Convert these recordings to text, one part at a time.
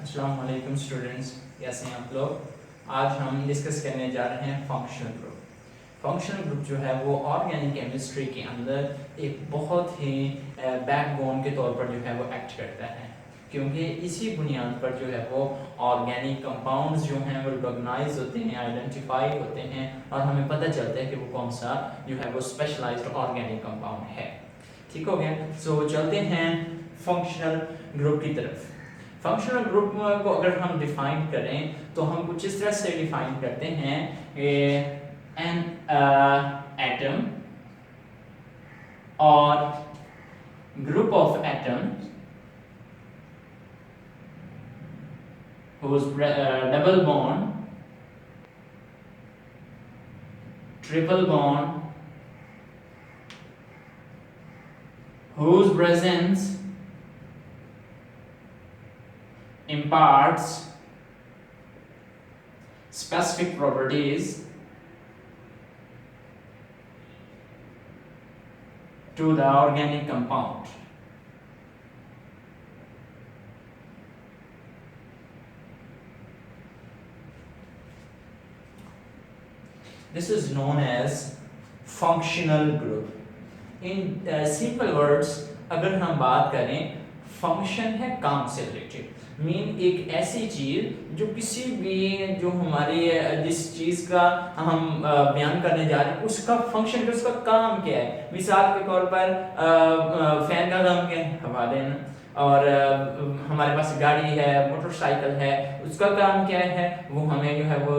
अस्सलाम वालेकुम स्टूडेंट्स, कैसे हैं आप लोग। आज हम डिस्कस करने जा रहे हैं फंक्शनल ग्रुप। फंक्शनल ग्रुप जो है वो ऑर्गेनिक केमिस्ट्री के अंदर एक बहुत ही बैकबोन के तौर पर जो है वो एक्ट करता है, क्योंकि इसी बुनियाद पर जो है वो ऑर्गेनिक कंपाउंड्स जो हैं वो रिकॉग्नाइज होते हैं, आइडेंटिफाई होते हैं और हमें पता चलता है कि वो कौन सा जो है वो स्पेशलाइज्ड ऑर्गेनिक कंपाउंड है। ठीक हो गया। सो चलते हैं फंक्शनल ग्रुप की तरफ। फंक्शनल ग्रुप को अगर हम डिफाइन करें तो हम कुछ इस तरह से डिफाइन करते हैं एन एटम और group of atoms whose double bond, triple bond, whose presence imparts specific properties to the organic compound. This is known as functional group. In simple words, अगर हम बात करें, फंक्शन है काम से रिलेटेड, मीन एक ऐसी चीज जो किसी भी जो हमारी जिस चीज का हम बयान करने जा रहे हैं उसका फंक्शन क्या, उसका काम क्या है। मिसाल के तौर पर फैन का काम क्या है, हवा देना। और हमारे पास गाड़ी है, मोटरसाइकिल है, उसका काम क्या है, वो हमें जो है वो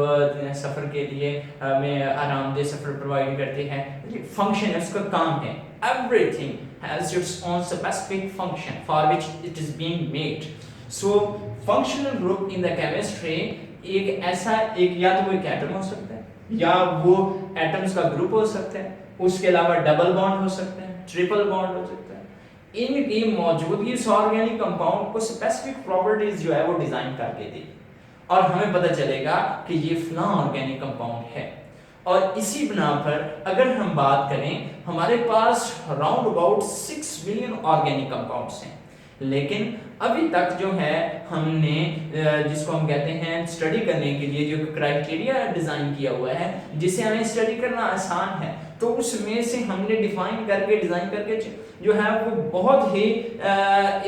सफ़र के लिए हमें आरामदेह सफ़र प्रोवाइड करते हैं। फंक्शन है, उसका काम है। Everything has its own specific function for which it is being made. So functional group in the chemistry एक ऐसा एक या तो वो एक एटम हो सकता है या वो एटम्स का ग्रुप हो सकता है, उसके अलावा डबल बॉन्ड हो सकते हैं, ट्रिपल बॉन्ड हो सकता है। इनकी मौजूदगी इस ऑर्गेनिक कंपाउंड को स्पेसिफिक प्रॉपर्टीज जो है वो डिजाइन करके दी और हमें पता चलेगा कि ये फलां ऑर्गेनिक कंपाउंड है। और इसी बिना पर अगर हम बात करें, हमारे पास round about 6 billion organic compounds हैं, लेकिन अभी तक जो है हमने जिसको हम कहते हैं स्टडी करने के लिए जो क्राइटेरिया डिजाइन किया हुआ है जिसे हमें स्टडी करना आसान है, तो उसमें से हमने डिफाइन करके डिजाइन करके जो है वो बहुत ही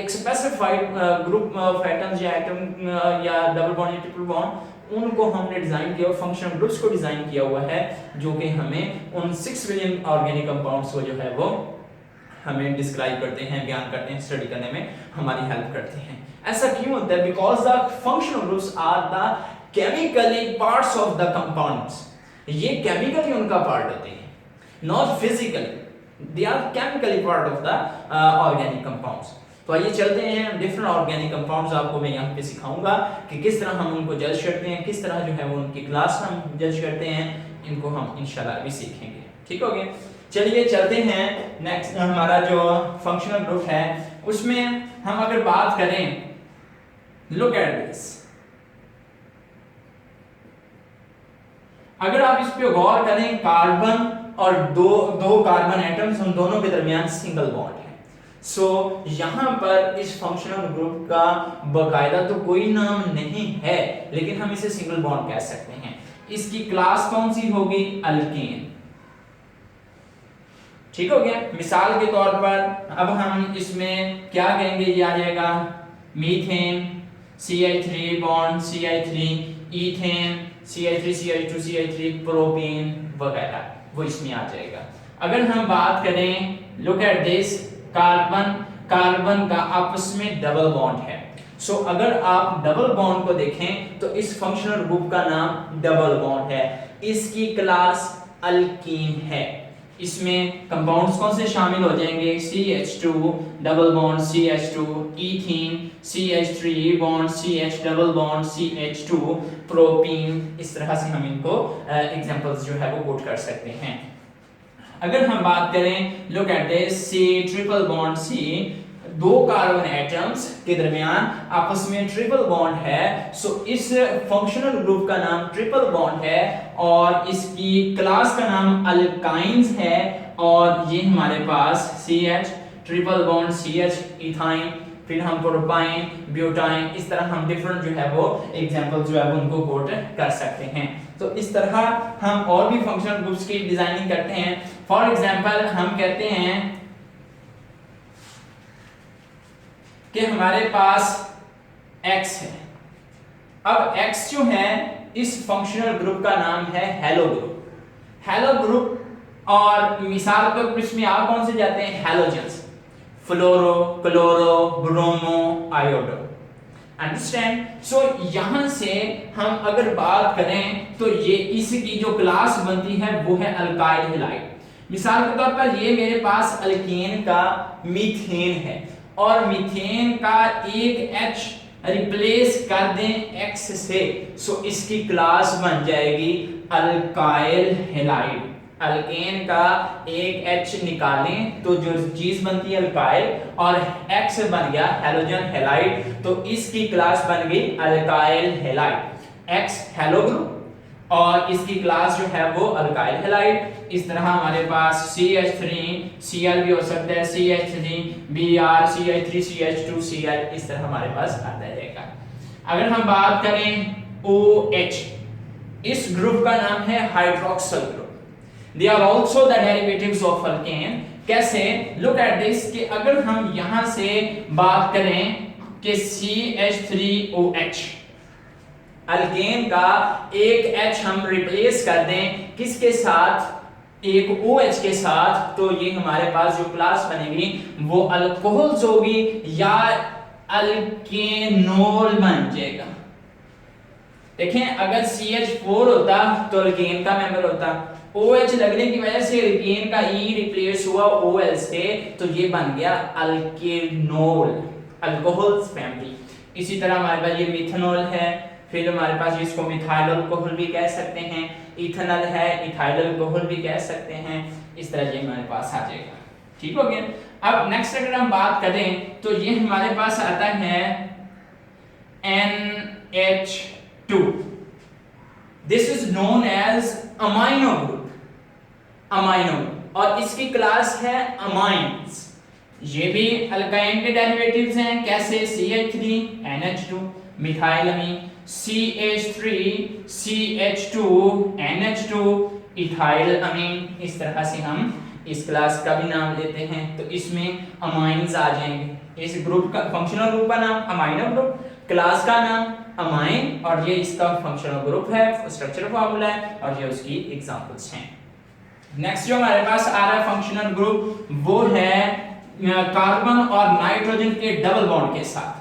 एक स्पेसिफाइड ग्रुप ऑफ एटम्स या एटम या डबल बॉन्ड या ट्रिपल बॉन्ड उनको हमने डिजाइन किया और फंक्शनल ग्रुप्स को डिजाइन किया हुआ है जो कि हमें उन 6 बिलियन ऑर्गेनिक कंपाउंड्स को जो है वो हमें डिस्क्राइब करते हैं, बयान करते हैं, स्टडी करने में हमारी हेल्प करते हैं। ऐसा क्यों होता है? Because the functional groups are the chemically parts of the compounds. ये केमिकली उनका पार्ट होते हैं, not physically, they are chemically part of the organic compounds. तो आइए चलते हैं, डिफरेंट ऑर्गेनिक कंपाउंड्स आपको मैं यहाँ पे सिखाऊंगा कि किस तरह हम उनको जज करते हैं, किस तरह जो है वो उनकी क्लास हम जज करते हैं। इनको हम इंशाल्लाह अभी सीखेंगे। ठीक हो गया। चलिए चलते हैं नेक्स्ट। हमारा जो फंक्शनल ग्रुप है उसमें हम अगर बात करें, लुक एट दिस। अगर आप इस पे गौर करें, कार्बन और दो कार्बन एटम्स, उन दोनों के दरमियान सिंगल बॉन्ड है। सो यहाँ पर इस फंक्शनल ग्रुप का बकायदा तो कोई नाम नहीं है, लेकिन हम इसे सिंगल बॉन्ड कह सकते हैं। इसकी क्लास कौन सी होगी? अल्कीन। ठीक हो गया। मिसाल के तौर पर अब हम इसमें क्या कहेंगे, ये आ जाएगा methane CH3 bond CH3, ethane CH3 CH2 CH3, propane वगैरह, वो इसमें आ जाएगा। अगर हम बात करें, look at this, carbon carbon का आपस में डबल बॉन्ड है। सो अगर आप डबल बॉन्ड को देखें तो इस फंक्शनल ग्रुप का नाम डबल बॉन्ड है, इसकी क्लास अल्कीन है। इसमें कंपाउंड्स कौन से शामिल हो जाएंगे? CH2 double bond CH2, ethene CH3 bond CH double bond CH2, propene. इस तरह से हम इनको एग्जांपल्स जो है वो कोट कर सकते हैं। अगर हम बात करें, look at this, C triple bond C, दो कार्बन एटम्स के दरमियान आपस में ट्रिपल बॉन्ड है। सो इस फंक्शनल ग्रुप का नाम ट्रिपल बॉन्ड है और इसकी क्लास का नाम अल्काइंस है। और ये हमारे पास CH triple bond CH ethyne, फिर हम प्रोपाइन, ब्यूटाइन, इस तरह हम डिफरेंट जो है वो एग्जांपल जो है वो उनको कोट कर सकते हैं। तो इस तरह हम और भी फंक्शनल ग्रुप्स की डिजाइनिंग करते हैं। फॉर एग्जांपल हम कहते हैं कि हमारे पास x है। अब x जो है इस फंक्शनल ग्रुप का नाम है हेलो ग्रुप। हेलो ग्रुप, और मिसाल के तौर पर इसमें आप कौन से जाते हैं, हैलोजेंस, फ्लोरो, क्लोरो, ब्रोमो, आयोडो। अंडरस्टैंड? सो यहां से हम अगर बात करें तो ये इसकी जो क्लास बनती है वो है अल्काइल हैलाइड। मिसाल के तौर पर ये मेरे पास अल्केन का मीथेन है और मीथेन का एक H रिप्लेस कर दें X से, सो इसकी क्लास बन जाएगी अल्काइल हैलाइड। अल्केन का एक H निकालें तो जो चीज बनती है अल्काइल और X बन गया हैलोजन हैलाइड, तो इसकी क्लास बन गई alkyl halide. X hello group और इसकी क्लास जो है वो अल्काइल हैलाइड। इस तरह हमारे पास CH3 Cl भी हो सकता है, CH3 Br, CH3 CH2 Cl, इस तरह हमारे पास आता रहेगा। अगर हम बात करें OH, इस ग्रुप का नाम है hydroxyl group. They are also the derivatives of alkane। कैसे? Look at this कि अगर हम यहां से बात करें कि CH3OH, अल्केन का एक H हम रिप्लेस कर दें किसके साथ, एक OH के साथ, तो ये हमारे पास जो क्लास बनेगी वो अल्कोहल्स होगी या अल्केनोल बन जाएगा। देखें, अगर CH4 होता तो अल्केन का मेंबर होता, OH लगने की वजह से अल्केन का E रिप्लेस हुआ OL से, तो ये बन गया अल्केनोल, अल्कोहल्स फैमिली। इसी तरह हमारे पास ये मिथेनॉल है, फिर हमारे पास इसको मिथाइल अल्कोहल भी कह सकते हैं, इथेनॉल है, इथाइल अल्कोहल भी कह सकते हैं। इस तरह ये हमारे पास आ जाएगा। ठीक हो गया? अब नेक्स्ट अगर हम बात करें तो ये हमारे पास आता है NH2। This is known as amino group, amino, और इसकी क्लास है अमाइंस। ये भी अल्काइन के डेरिवेटिव्स हैं। कैसे? CH3 NH2 मिथाइल अमीन, CH3 CH2 NH2 इथाइल अमीन। इस तरह से हम इस क्लास का भी नाम लेते हैं, तो इसमें अमाइंस आ जाएंगे। इस ग्रुप का फंक्शनल ग्रुप का नाम अमाइनो ग्रुप, क्लास का नाम अमाइन, और ये इसका फंक्शनल ग्रुप है, स्ट्रक्चरल फार्मूला है, और ये उसकी एग्जांपल्स हैं। नेक्स्ट जो हमारे पास आ रहा है फंक्शनल ग्रुप वो है कार्बन और नाइट्रोजन के डबल बॉन्ड के साथ।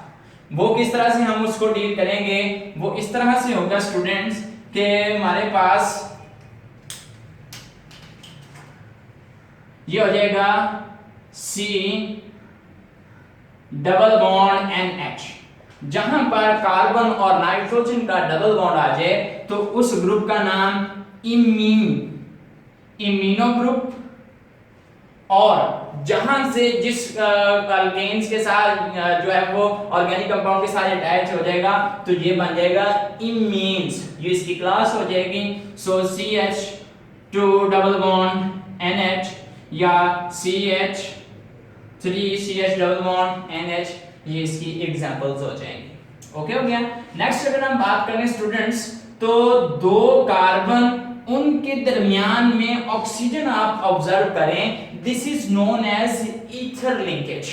वो किस तरह से हम उसको डील करेंगे, वो इस तरह से होगा स्टूडेंट्स के हमारे पास ये हो जाएगा C डबल बॉन्ड NH। जहां पर कार्बन और नाइट्रोजन का डबल बॉन्ड आ जाए तो उस ग्रुप का नाम इमीनो ग्रुप, और जहां से जिस अल्केन्स के साथ जो है वो ऑर्गेनिक कंपाउंड के साथ अटैच हो जाएगा तो ये बन जाएगा इमीन्स, ये इसकी क्लास हो जाएगी। सो CH2 डबल बॉन्ड NH या CH3 CH double bond NH, ये इसकी एग्जांपल्स हो जाएंगे। ओके हो गया? नेक्स्ट अगर हम बात करें स्टूडेंट्स तो दो कार्बन उनके दरमियान में ऑक्सीजन आप ऑब्जर्व करें, this is known as ether linkage.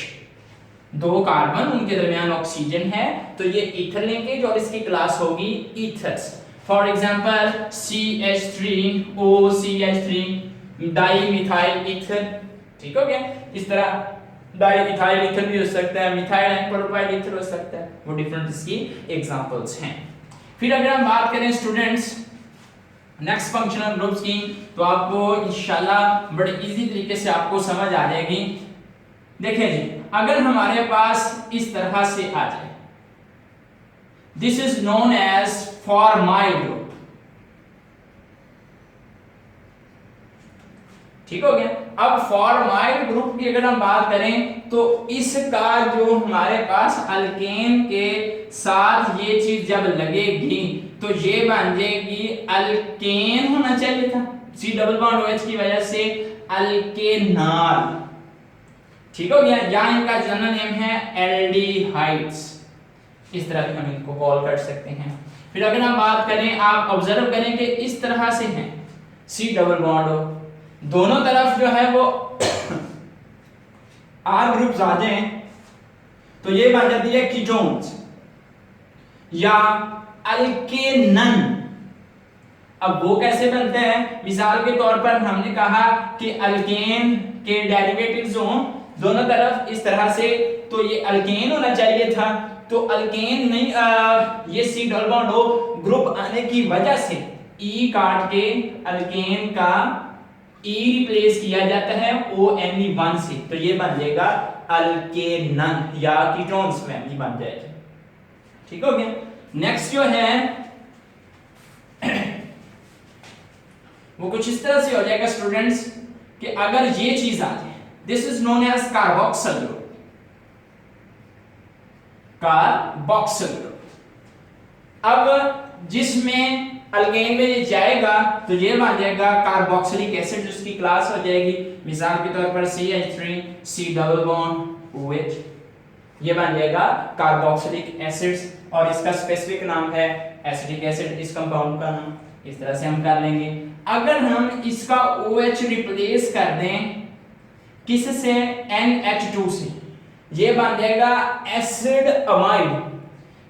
दो कार्बन उनके दरमियान ऑक्सीजन है तो ये ईथर लिंकेज और इसकी क्लास होगी ethers. For example CH3O CH3 di methyl ether. ठीक हो गया? इस तरह डाई इथाइल ईथर भी हो सकता है, मिथाइल एंड प्रोपाइल ईथर हो सकता है, वो डिफरेंट इसकी एग्जांपल्स हैं। फिर अगर हम बात करें स्टूडेंट्स नेक्स्ट फंक्शनल ग्रुप्स की, तो आपको इंशाल्लाह बड़े इजी तरीके से आपको समझ आ जाएगी। देखें जी, अगर हमारे पास इस तरह से आ जाए, this is known as formyl group. ठीक हो गया? अब फॉर्माइल ग्रुप की अगर हम बात करें तो इसका जो हमारे पास अल्केन के साथ ये चीज जब लगेगी तो ये बन जाएगी, अल्केन होना चाहिए था, C डबल बॉन्ड OH की वजह से अल्केनाल। ठीक हो गया। या इनका जनरल नेम है एल्डिहाइड्स, इस तरह से हम इनको कॉल कर सकते हैं। फिर अगर हम बात करें, आप ऑब्जर्व करें कि इस तरह से हैं, सी डबल बॉन्ड हो, दोनों तरफ जो है वो आर ग्रुप्स आ जाएं तो ये बन जाती है कीटोन्स या अल्केनन। अब वो कैसे बनते हैं, मिसाल के तौर पर हमने कहा कि अल्केन के डेरिवेटिव्स हो दोनों तरफ इस तरह से, तो ये अल्केन होना चाहिए था, तो अल्केन नहीं, ये सी डबल बॉन्ड हो ग्रुप आने की वजह से ई काट के अल्केन का ई रिप्लेस किया जाता है ONe1 से, तो ये बन जाएगा अल्केनन या कीटोन्स फैमिली बन जाएगी। ठीक हो गया। नेक्स्ट जो है वो कुछ इस तरह से हो जाएगा स्टूडेंट्स कि अगर ये चीज आ जाए, this is known as carboxyl group, carboxyl group. अब जिसमें अल्केन में ये जाएगा तो ये बन जाएगा कार्बोक्सिलिक एसिड, जिसकी क्लास हो जाएगी मिसाल के तौर पर CH3 C double bond OH, ये बन जाएगा कार्बोक्सिलिक एसिड्स, और इसका स्पेसिफिक नाम है एसिटिक एसिड, इस कंपाउंड का नाम। इस तरह से हम कर लेंगे। अगर हम इसका OH रिप्लेस कर दें किससे, NH2 से, ये बन जाएगा एसिड अमाइड,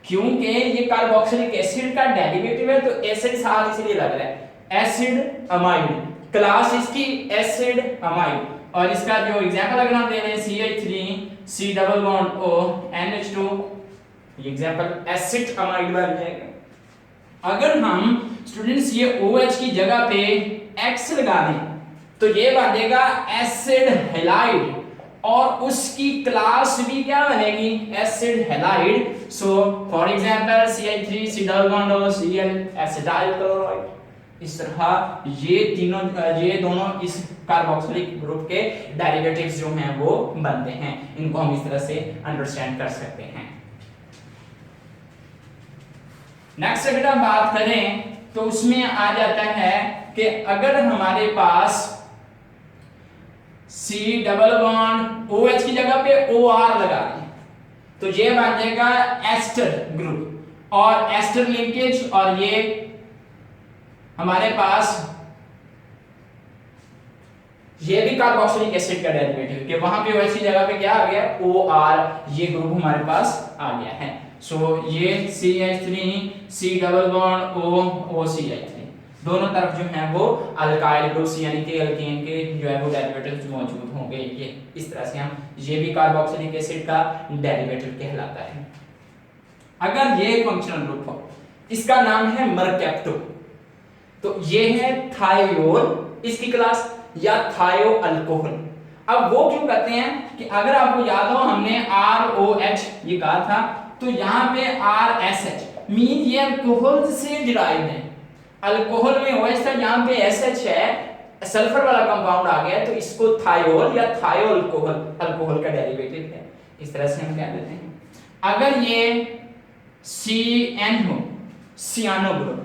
क्योंकि ये कार्बोक्सिलिक एसिड का डेरिवेटिव है तो एसिड साथ इसलिए लग रहा है, एसिड अमाइड, क्लास इसकी एसिड अमाइड। और इसका जो एग्जांपल अगर हम दे रहे हैं CH3 C double bond O NH2, ये एग्जांपल एसिड अमाइड बन जाएगा। अगर हम स्टूडेंट्स ये OH की जगह पे X लगा दें तो ये बन जाएगा एसिड हैलाइड, और उसकी क्लास भी क्या बनेगी, acid halide. So for example CH3 C double bond O Cl acetyl chloride. इस तरह ये दोनों इस कार्बोक्सिलिक ग्रुप के डेरिवेटिव्स जो हैं वो बनते हैं। इनको हम इस तरह से अंडरस्टैंड कर सकते हैं। नेक्स्ट अगर हम बात करें तो उसमें आ जाता है कि अगर हमारे पास C डबल बॉन्ड OH की जगह पे OR लगा दें तो ये बन जाएगा एस्टर ग्रुप, और एस्टर लिंकेज, और ये हमारे पास ये भी कार्बोक्सिलिक एसिड का डेरिवेटिव, कि वहां पे OH की जगह पे क्या आ गया, OR, ये ग्रुप हमारे पास आ गया है। सो ये CH3 C double bond O CH3 दोनों तरफ जो है वो अल्काइल ग्रुप्स यानी कि अल्केन के जो है वो डेरिवेटिव्स मौजूद होंगे। ये इस तरह से हम, ये भी कार्बोक्सिलिक एसिड का डेरिवेटिव कहलाता है। अगर ये फंक्शनल ग्रुप हो, इसका नाम है मरकैप्टो, तो ये है थायोल इसकी क्लास, या थायो अल्कोहल। अब वो क्यों कहते हैं कि अगर आपको याद हो हमने ROH ये कहा था, तो यहाँ पे RSH मीन ये अल्कोहल से डिराइव है। अल्कोहल में OH था, यहाँ पे SH है, सल्फर वाला कंपाउंड आ गया, तो इसको थायोल या थायो अल्कोहल का डेरिवेटिव है। इस तरह से हम कह देते हैं। अगर ये CN हो, सियानो ग्रुप,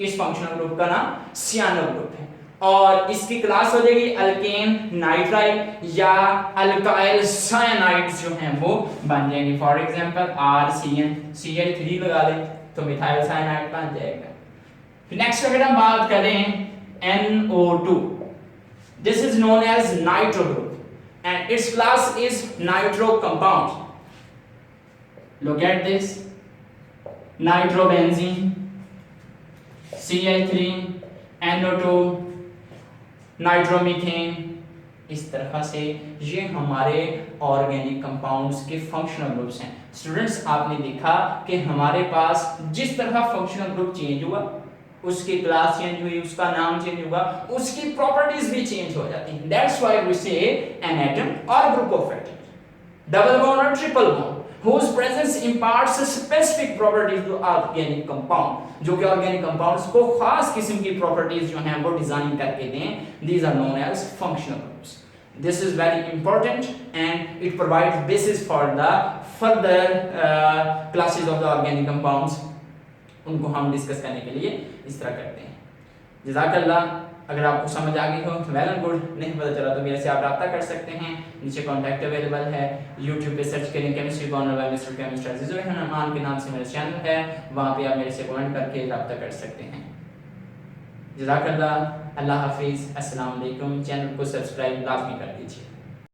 इस फंक्शनल ग्रुप का नाम सियानो ग्रुप है, और इसकी क्लास हो जाएगी अल्केन नाइट्राइड या अल्काइल साइनाइड्स जो हैं वो बन जाएंगे। फॉर एग्जांपल RCN CH3 लगा लें तो मिथाइल साइनाइड बन जाएगा। फिर नेक्स्ट अगर हम बात करें NO2, this is known as nitro group and its class is nitro compound. Look at this, nitrobenzene, CH3, NO2, nitromethane. इस तरह से ये हमारे ऑर्गेनिक कंपाउंड्स के फंक्शनल ग्रुप्स हैं। स्टूडेंट्स आपने देखा कि हमारे पास जिस तरह फंक्शनल ग्रुप चेंज हुआ, उसकी क्लास चेंज हुई, उसका नाम चेंज हुआ, उसकी प्रॉपर्टीज भी चेंज हो जाती हैं। That's why we say an atom और group of atoms, double bond और triple bond, whose presence imparts specific properties to organic compound, जो कि ऑर्गेनिक कंपाउंड्स को खास किस्म की प्रॉपर्टीज जो हैं वो डिजाइन करके दें। These are known as functional groups. This is very important and it provides basis for the further classes of the organic compounds. उनको हम डिस्कस करने के लिए इस तरह करते हैं। जज़ाकल्लाह। अगर आपको समझ आ गई हो वेल एंड गुड, नहीं पता चला तो मेरे से आप रब्ता कर सकते हैं। नीचे कॉन्टैक्ट अवेलेबल है, यूट्यूब पे सर्च करें chemistry corner bye mister chemistry Azizur Rahman के नाम से मेरा चैनल है, वहाँ पे आप मेरे से कमेंट करके रब्ता कर सकते हैं। जज़ाकल्लाह, अल्लाह हाफिज़, अस्सलाम वालेकुम। चैनल को सब्सक्राइब लाजमी कर दीजिए।